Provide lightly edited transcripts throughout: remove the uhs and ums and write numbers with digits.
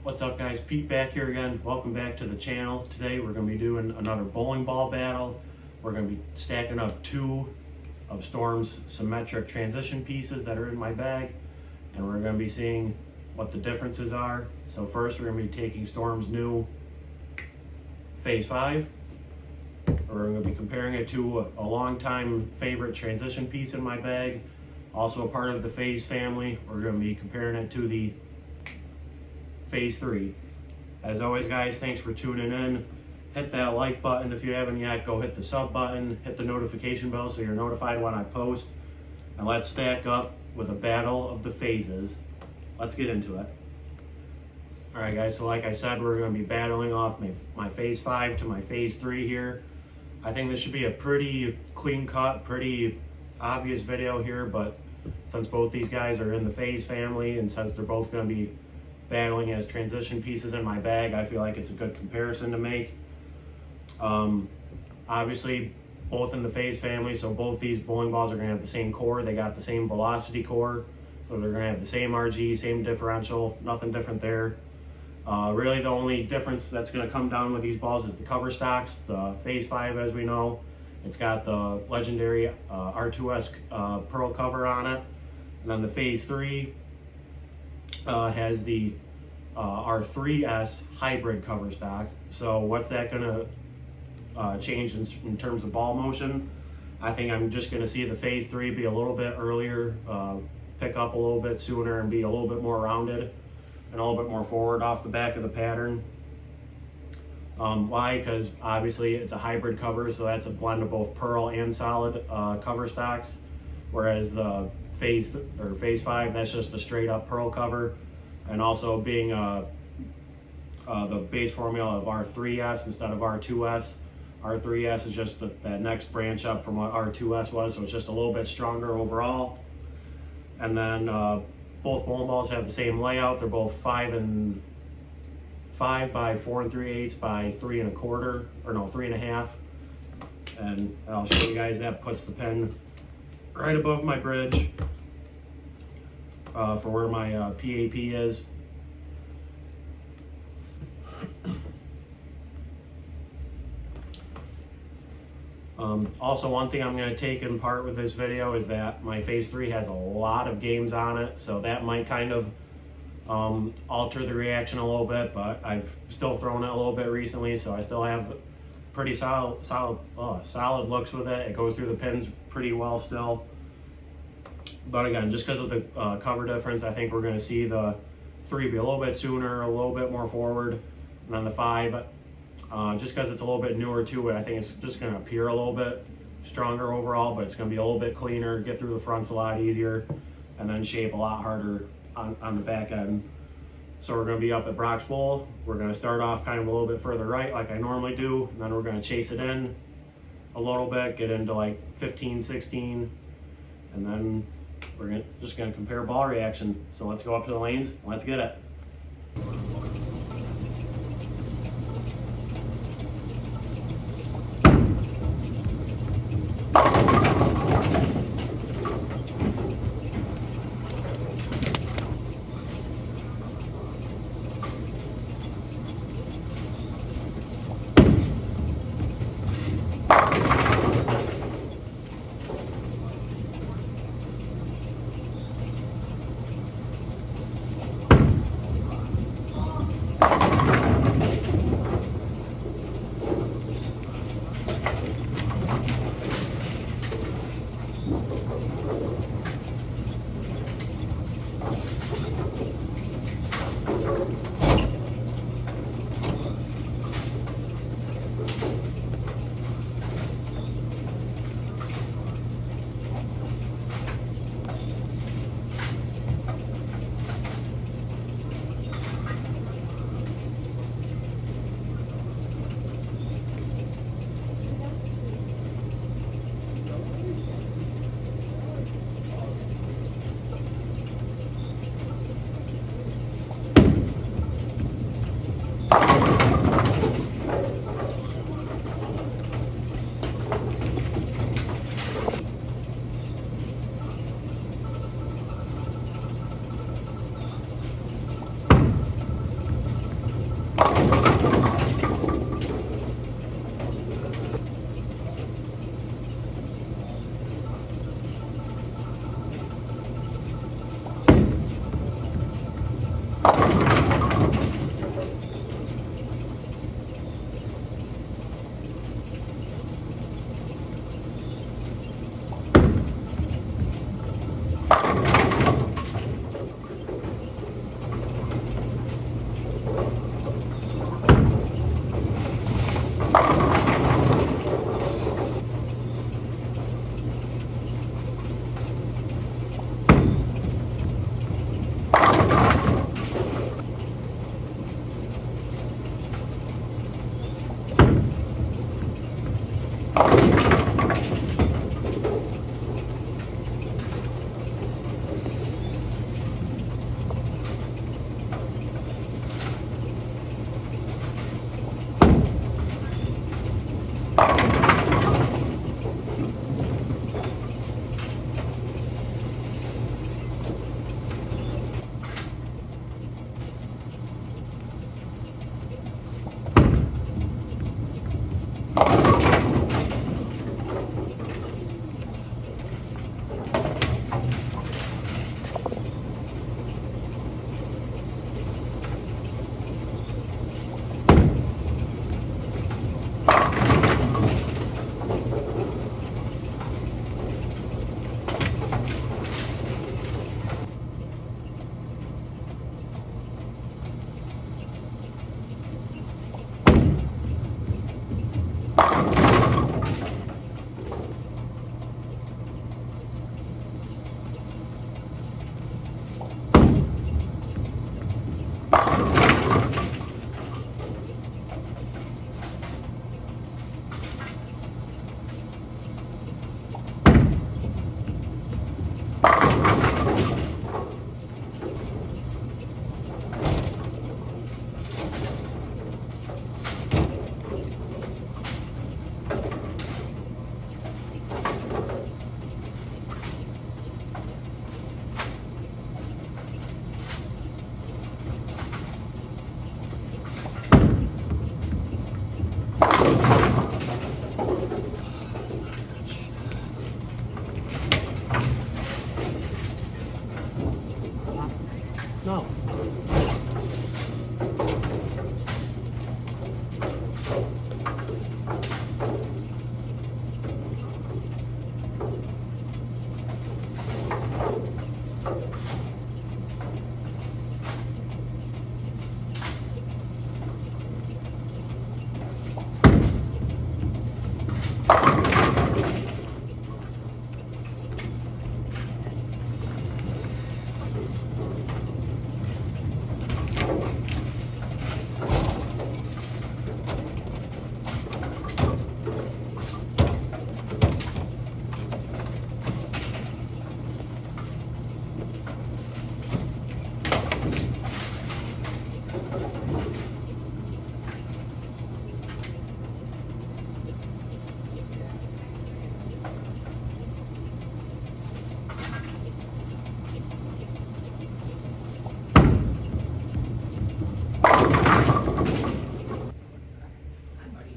What's up guys, Pete back here again. Welcome back to the channel. Today we're going to be doing another bowling ball battle. We're going to be stacking up two of Storm's symmetric transition pieces that are in my bag, and we're going to be seeing what the differences are. So first we're going to be taking Storm's new Phase 5. We're going to be comparing it to a long-time favorite transition piece in my bag, also a part of the Phaze family. We're going to be comparing it to the Phase 3. As always guys, thanks for tuning in. Hit that like button if you haven't yet. Go hit the sub button, hit the notification bell so you're notified when I post. And let's stack up with a battle of the phases. Let's get into it. Alright guys, so like I said, we're going to be battling off my Phase 5 to my Phase 3 here. I think this should be a pretty clean cut, pretty obvious video here, but since both these guys are in the Phase family and since they're both going to be battling as transition pieces in my bag, I feel like it's a good comparison to make. Obviously both in the Phase family, so both these bowling balls are going to have the same core. They got the same velocity core, so they're going to have the same RG, same differential, nothing different there. Really the only difference that's going to come down with these balls is the cover stocks. The Phase 5, as we know, it's got the legendary R2S pearl cover on it, and then the Phase 3 has the R3S hybrid cover stock. So what's that going to change in terms of ball motion? I think I'm just going to see the Phase 3 be a little bit earlier, pick up a little bit sooner, and be a little bit more rounded and a little bit more forward off the back of the pattern. Why? Because obviously it's a hybrid cover, so that's a blend of both pearl and solid cover stocks, whereas the Phase 5, that's just a straight up pearl cover. And also being the base formula of R3S instead of R2S. R3S is just that next branch up from what R2S was, so it's just a little bit stronger overall. And then both bowling balls have the same layout. They're both 5 by 4 3/8 by 3 1/4, or no, 3 1/2. And I'll show you guys that puts the pin right above my bridge for where my PAP is. Also, one thing I'm going to take in part with this video is that my Phase 3 has a lot of games on it, so that might kind of alter the reaction a little bit, but I've still thrown it a little bit recently, so I still have pretty solid looks with it. It goes through the pins pretty well still. But again, just because of the cover difference, I think we're going to see the 3 be a little bit sooner, a little bit more forward, and then the 5, just because it's a little bit newer to it, I think it's just going to appear a little bit stronger overall, but it's going to be a little bit cleaner, get through the fronts a lot easier, and then shape a lot harder on the back end. So we're going to be up at Brock's Bowl. We're going to start off kind of a little bit further right like I normally do, and then we're going to chase it in a little bit, get into like 15, 16, and then we're just going to compare ball reaction. So let's go up to the lanes, let's get it. No.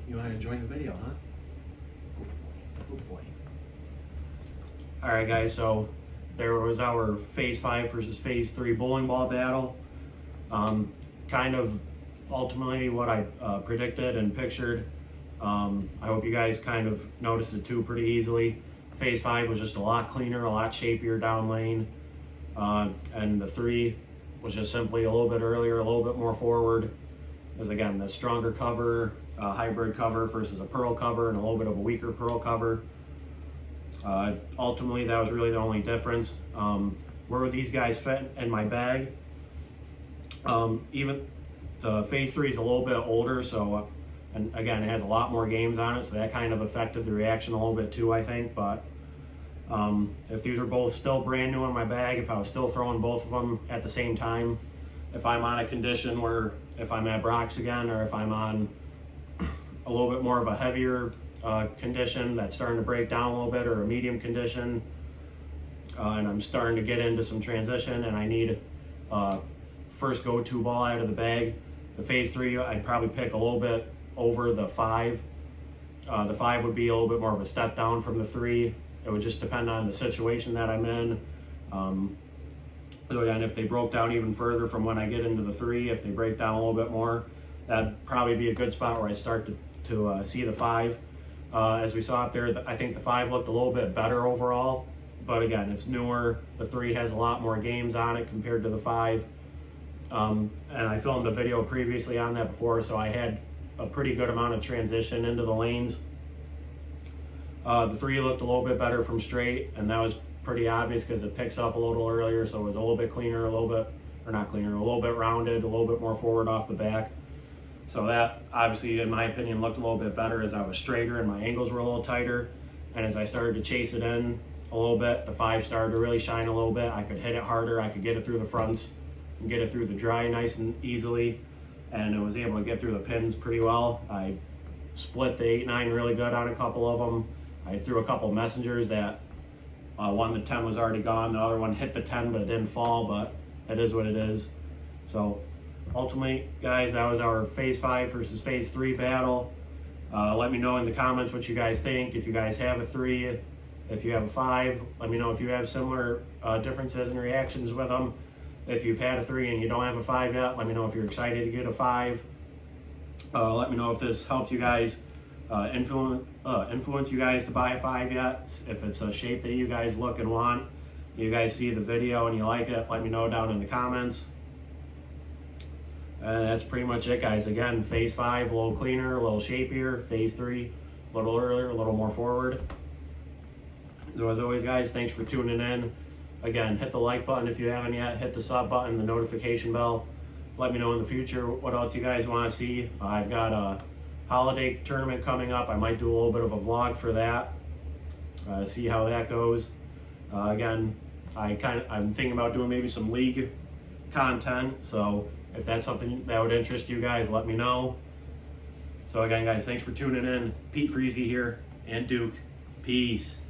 You want to enjoy the video, huh? Good boy. All right, guys. So there was our Phase 5 versus Phase 3 bowling ball battle. Kind of ultimately what I predicted and pictured. I hope you guys kind of noticed it too pretty easily. Phase 5 was just a lot cleaner, a lot shapier down lane. And the 3 was just simply a little bit earlier, a little bit more forward. Is again the stronger cover, hybrid cover versus a pearl cover, and a little bit of a weaker pearl cover. Ultimately, that was really the only difference. Where these guys fit in my bag, even the Phase 3 is a little bit older, so and again it has a lot more games on it, so that kind of affected the reaction a little bit too, I think. But if these were both still brand new in my bag, if I was still throwing both of them at the same time, if I'm on a condition where if I'm at Brock's again, or if I'm on a little bit more of a heavier condition that's starting to break down a little bit, or a medium condition, and I'm starting to get into some transition and I need first go-to ball out of the bag, the Phase 3 I'd probably pick a little bit over the 5. The 5 would be a little bit more of a step down from the 3. It would just depend on the situation that I'm in. So again, if they broke down even further from when I get into the 3, if they break down a little bit more, that'd probably be a good spot where I start to see the 5. As we saw up there, I think the 5 looked a little bit better overall, but again, it's newer. The 3 has a lot more games on it compared to the 5. And I filmed a video previously on that before, so I had a pretty good amount of transition into the lanes. The 3 looked a little bit better from straight, and that was pretty obvious because it picks up a little earlier, so it was a little bit cleaner, a little bit rounded, a little bit more forward off the back. So that obviously, in my opinion, looked a little bit better as I was straighter and my angles were a little tighter. And as I started to chase it in a little bit, the 5 started to really shine a little bit. I could hit it harder, I could get it through the fronts and get it through the dry nice and easily, and it was able to get through the pins pretty well. I split the 8-9 really good on a couple of them. I threw a couple messengers that one, the 10 was already gone, the other one hit the 10 but it didn't fall, but it is what it is. So ultimately, guys, that was our Phase 5 versus Phase 3 battle. Let me know in the comments what you guys think. If you guys have a 3, if you have a 5, let me know if you have similar differences and reactions with them. If you've had a 3 and you don't have a 5 yet, let me know if you're excited to get a 5. Let me know if this helps you guys, influence you guys to buy a 5 yet. If it's a shape that you guys look and want, you guys see the video and you like it, let me know down in the comments. That's pretty much it, guys. Again, Phase 5, a little cleaner, a little shapier. Phase 3, a little earlier, a little more forward. So as always, guys, thanks for tuning in. Again, hit the like button if you haven't yet. Hit the sub button, the notification bell. Let me know in the future what else you guys want to see. I've got a holiday tournament coming up. I might do a little bit of a vlog for that. See how that goes. Again, I'm thinking about doing maybe some league content. So if that's something that would interest you guys, let me know. So again, guys, thanks for tuning in. Pete Phaze here, and Duke. Peace.